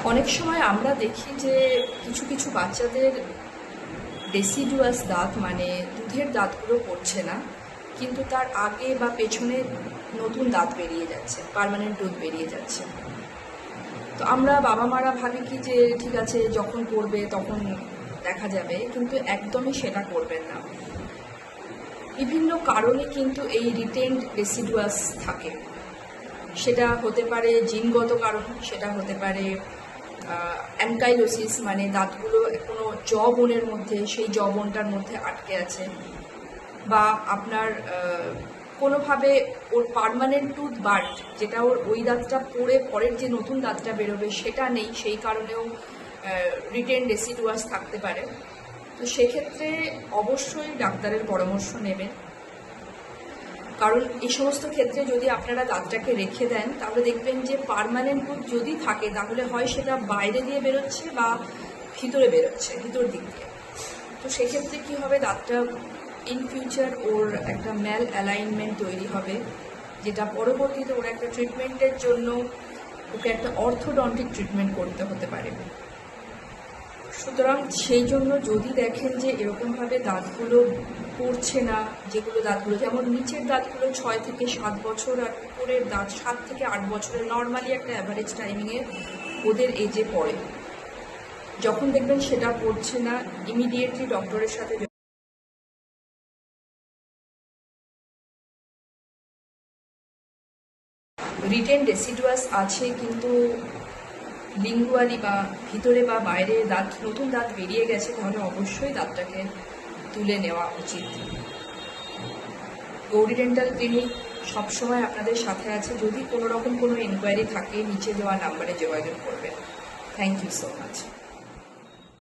অনেক সময় আমরা দেখি যে কিছু কিছু বাচ্চাদের ডেসিডুয়াস দাঁত মানে দুধের দাঁতগুলো পড়ছে না, কিন্তু তার আগে বা পেছনে নতুন দাঁত বেরিয়ে যাচ্ছে, পার্মানেন্ট টুথ বেরিয়ে যাচ্ছে। তো আমরা বাবা মারা ভাবি কি যে ঠিক আছে, যখন পড়বে তখন দেখা যাবে, কিন্তু একদমই সেটা করবেন না। বিভিন্ন কারণে কিন্তু এই রিটেন্ড ডেসিডুয়াস থাকে। সেটা হতে পারে জিনগত কারণ, সেটা হতে পারে অ্যানকাইলোসিস মানে দাঁতগুলো কোনো জবনের মধ্যে, সেই জবনটার মধ্যে আটকে আছে, বা আপনার কোনোভাবে ওর পার্মানেন্ট টুথ বার্ট, যেটা ওর ওই দাঁতটা পড়ে পরের যে নতুন দাঁতটা বেরোবে সেটা নেই, সেই কারণেও রিটেন ডেসিডুয়াস থাকতে পারে। তো সেক্ষেত্রে অবশ্যই ডাক্তারের পরামর্শ নেবেন, কারণ এই সমস্ত ক্ষেত্রে যদি আপনারা দাঁতটাকে রেখে দেন তাহলে দেখবেন যে পার্মানেন্ট টুথ যদি থাকে তাহলে হয় সেটা বাইরে দিয়ে বেরোচ্ছে বা ভিতরে বেরোচ্ছে, ভিতর দিক দিয়ে। তো সেক্ষেত্রে কী হবে, দাঁতটা ইন ফিউচার ওর একটা ম্যাল অ্যালাইনমেন্ট তৈরি হবে, যেটা পরবর্তীতে ওর একটা ট্রিটমেন্টের জন্য ওকে একটা অর্থোডন্টিক ট্রিটমেন্ট করতে হতে পারে। সুতরাং সেই জন্য যদি দেখেন যে এরকমভাবে দাঁতগুলো পড়ছে না, যেগুলো দাঁতগুলো যেমন নিচের দাঁতগুলো 6 থেকে 7 বছর, আর উপরের দাঁত 7 থেকে 8 বছরের নর্মালি একটা অ্যাভারেজ টাইমিংয়ে ওদের এজে পড়ে, যখন দেখবেন সেটা পড়ছে না ইমিডিয়েটলি ডক্টরের সাথে। রিটেন ডেসিডুয়াস আছে কিন্তু লিঙ্গুয়ালি বা ভিতরে বা বাইরে দাঁত, নতুন দাঁত বেরিয়ে গেছে, তাহলে অবশ্যই দাঁতটাকে তুলে নেওয়া উচিত। গৌরী ডেন্টাল ক্লিনিক সবসময় আপনাদের সাথে আছে। যদি কোনো রকম কোনো এনকোয়ারি থাকে নিচে দেওয়া নাম্বারে যোগাযোগ করবেন। Thank you so much.